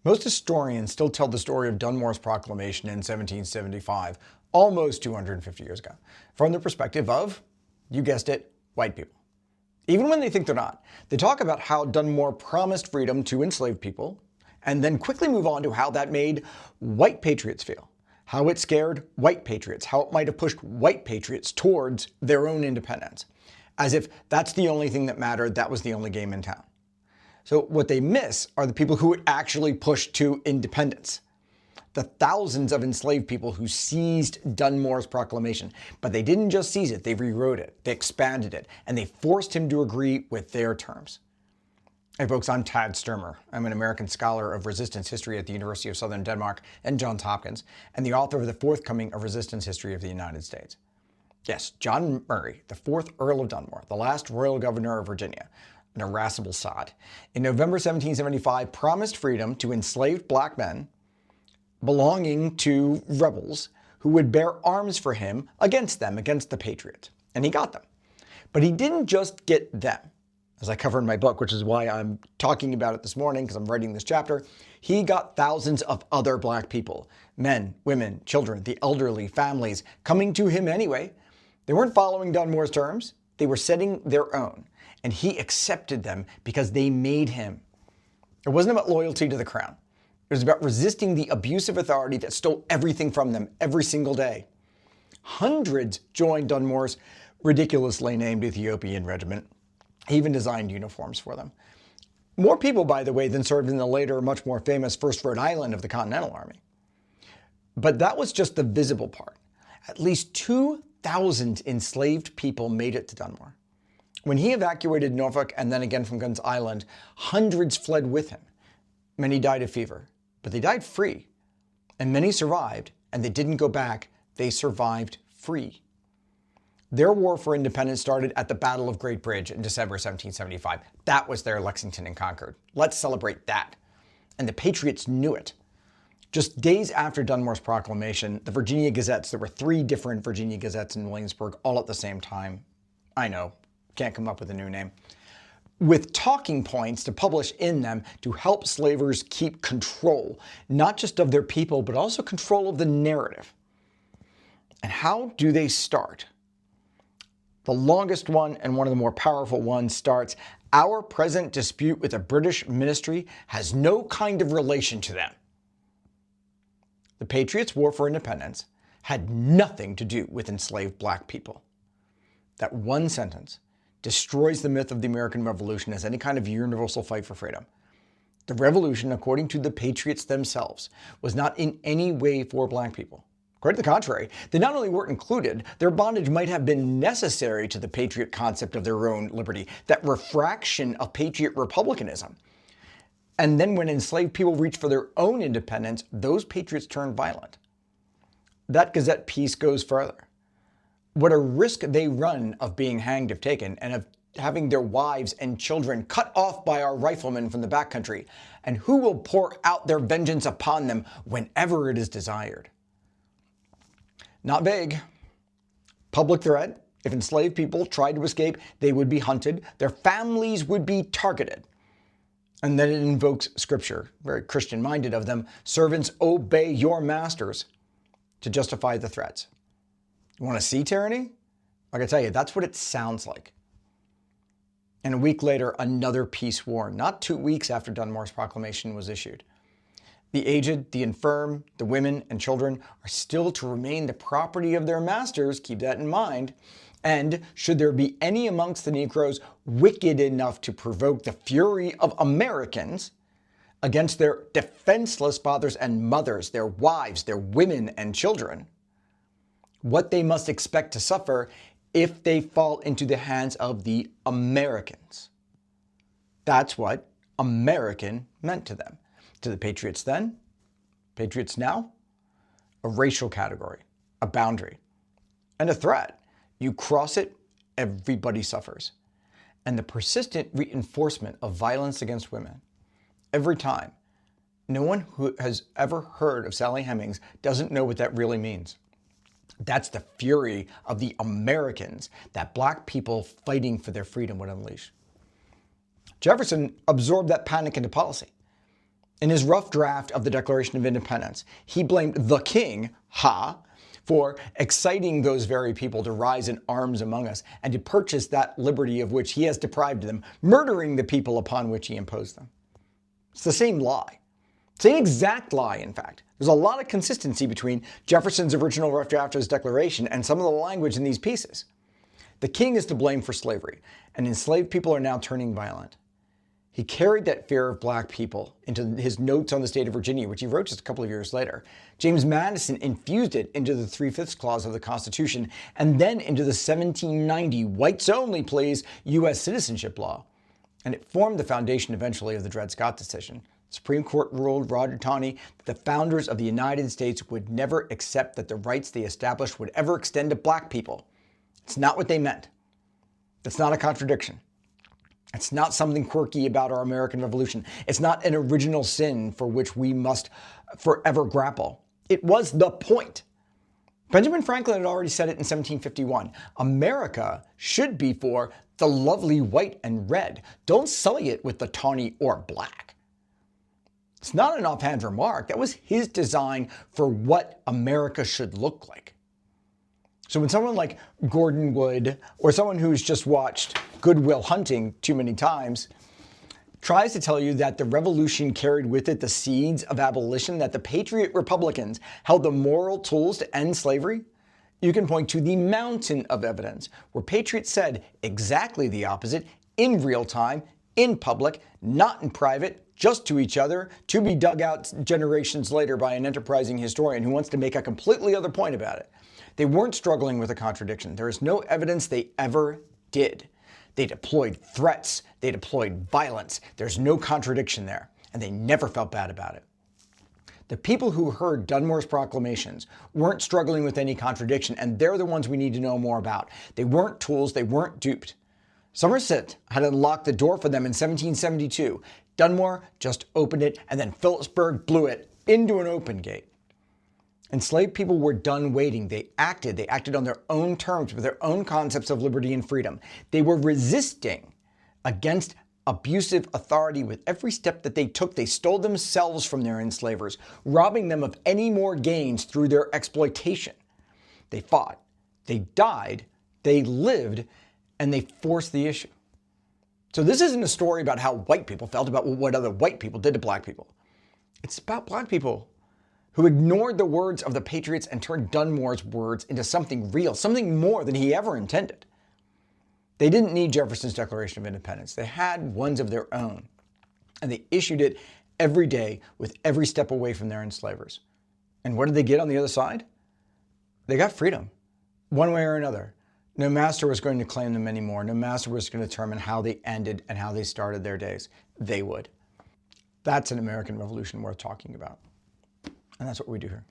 Most historians still tell the story of Dunmore's proclamation in 1775, almost 250 years ago, from the perspective of, you guessed it, white people. Even when they think they're not, they talk about how Dunmore promised freedom to enslaved people, and then quickly move on to how that made white patriots feel, how it scared white patriots, how it might have pushed white patriots towards their own independence, as if that's the only thing that mattered, that was the only game in town. So what they miss are the people who would actually push to independence. The thousands of enslaved people who seized Dunmore's proclamation. But they didn't just seize it, they rewrote it, they expanded it, and they forced him to agree with their terms. Hey folks, I'm Tad Sturmer. I'm an American scholar of resistance history at the University of Southern Denmark and Johns Hopkins, and the author of the forthcoming of Resistance History of the United States. Yes, John Murray, the 4th Earl of Dunmore, the last royal governor of Virginia, an irascible sod, in November 1775 promised freedom to enslaved black men belonging to rebels who would bear arms for him, against the Patriot. And he got them. But he didn't just get them. As I cover in my book, which is why I'm talking about it this morning, because I'm writing this chapter, he got thousands of other black people, men, women, children, the elderly, families, coming to him anyway. They weren't following Dunmore's terms. They were setting their own. And he accepted them because they made him. It wasn't about loyalty to the crown. It was about resisting the abusive authority that stole everything from them every single day. Hundreds joined Dunmore's ridiculously named Ethiopian regiment. He even designed uniforms for them. More people, by the way, than served in the later, much more famous 1st Rhode Island of the Continental Army. But that was just the visible part. At least 2,000 enslaved people made it to Dunmore. When he evacuated Norfolk and then again from Gunn's Island, hundreds fled with him. Many died of fever, but they died free. And many survived, and they didn't go back. They survived free. Their war for independence started at the Battle of Great Bridge in December 1775. That was their Lexington and Concord. Let's celebrate that. And the Patriots knew it. Just days after Dunmore's proclamation, the Virginia Gazettes, there were 3 different Virginia Gazettes in Williamsburg all at the same time. I know. Can't come up with a new name, with talking points to publish in them to help slavers keep control, not just of their people, but also control of the narrative. And how do they start? The longest one and one of the more powerful ones starts, "Our present dispute with the British ministry has no kind of relation to them." The Patriots' war for independence had nothing to do with enslaved black people. That one sentence destroys the myth of the American Revolution as any kind of universal fight for freedom. The revolution, according to the Patriots themselves, was not in any way for black people. Quite the contrary, they not only weren't included, their bondage might have been necessary to the Patriot concept of their own liberty, that refraction of Patriot republicanism. And then when enslaved people reached for their own independence, those Patriots turned violent. That Gazette piece goes further. What a risk they run of being hanged if taken, and of having their wives and children cut off by our riflemen from the backcountry, and who will pour out their vengeance upon them whenever it is desired. Not vague. Public threat. If enslaved people tried to escape, they would be hunted, their families would be targeted. And then it invokes scripture, very Christian-minded of them, "Servants, obey your masters," to justify the threats. You want to see tyranny? I can tell you, that's what it sounds like. And a week later, another peace warned, not 2 weeks after Dunmore's proclamation was issued. The aged, the infirm, the women and children are still to remain the property of their masters, keep that in mind, and should there be any amongst the Negroes wicked enough to provoke the fury of Americans against their defenseless fathers and mothers, their wives, their women and children, what they must expect to suffer if they fall into the hands of the Americans. That's what American meant to them. To the Patriots then, Patriots now, a racial category, a boundary, and a threat. You cross it, everybody suffers. And the persistent reinforcement of violence against women. Every time. No one who has ever heard of Sally Hemings doesn't know what that really means. That's the fury of the Americans that black people fighting for their freedom would unleash. Jefferson absorbed that panic into policy. In his rough draft of the Declaration of Independence, he blamed the king, for exciting those very people to rise in arms among us and to purchase that liberty of which he has deprived them, murdering the people upon which he imposed them. It's the same lie. Same exact lie, in fact. There's a lot of consistency between Jefferson's original rough draft of his declaration and some of the language in these pieces. The king is to blame for slavery, and enslaved people are now turning violent. He carried that fear of black people into his notes on the state of Virginia, which he wrote just a couple of years later. James Madison infused it into the 3/5 clause of the Constitution, and then into the 1790 whites-only please U.S. citizenship law. And it formed the foundation eventually of the Dred Scott decision. The Supreme Court ruled Roger Taney that the founders of the United States would never accept that the rights they established would ever extend to black people. It's not what they meant. That's not a contradiction. It's not something quirky about our American Revolution. It's not an original sin for which we must forever grapple. It was the point. Benjamin Franklin had already said it in 1751. America should be for the lovely white and red. Don't sully it with the tawny or black. It's not an offhand remark. That was his design for what America should look like. So when someone like Gordon Wood, or someone who's just watched Good Will Hunting too many times, tries to tell you that the revolution carried with it the seeds of abolition, that the Patriot Republicans held the moral tools to end slavery, you can point to the mountain of evidence where patriots said exactly the opposite in real time, in public, not in private, just to each other, to be dug out generations later by an enterprising historian who wants to make a completely other point about it. They weren't struggling with a contradiction. There is no evidence they ever did. They deployed threats. They deployed violence. There's no contradiction there, and they never felt bad about it. The people who heard Dunmore's proclamations weren't struggling with any contradiction, and they're the ones we need to know more about. They weren't tools. They weren't duped. Somerset had unlocked the door for them in 1772. Dunmore just opened it, and then Phillipsburg blew it into an open gate. Enslaved people were done waiting. They acted on their own terms with their own concepts of liberty and freedom. They were resisting against abusive authority with every step that they took. They stole themselves from their enslavers, robbing them of any more gains through their exploitation. They fought, they died, they lived, and they forced the issue. So this isn't a story about how white people felt about what other white people did to black people. It's about black people who ignored the words of the Patriots and turned Dunmore's words into something real, something more than he ever intended. They didn't need Jefferson's Declaration of Independence. They had ones of their own, and they issued it every day with every step away from their enslavers. And what did they get on the other side? They got freedom, one way or another. No master was going to claim them anymore. No master was going to determine how they ended and how they started their days. They would. That's an American Revolution worth talking about. And that's what we do here.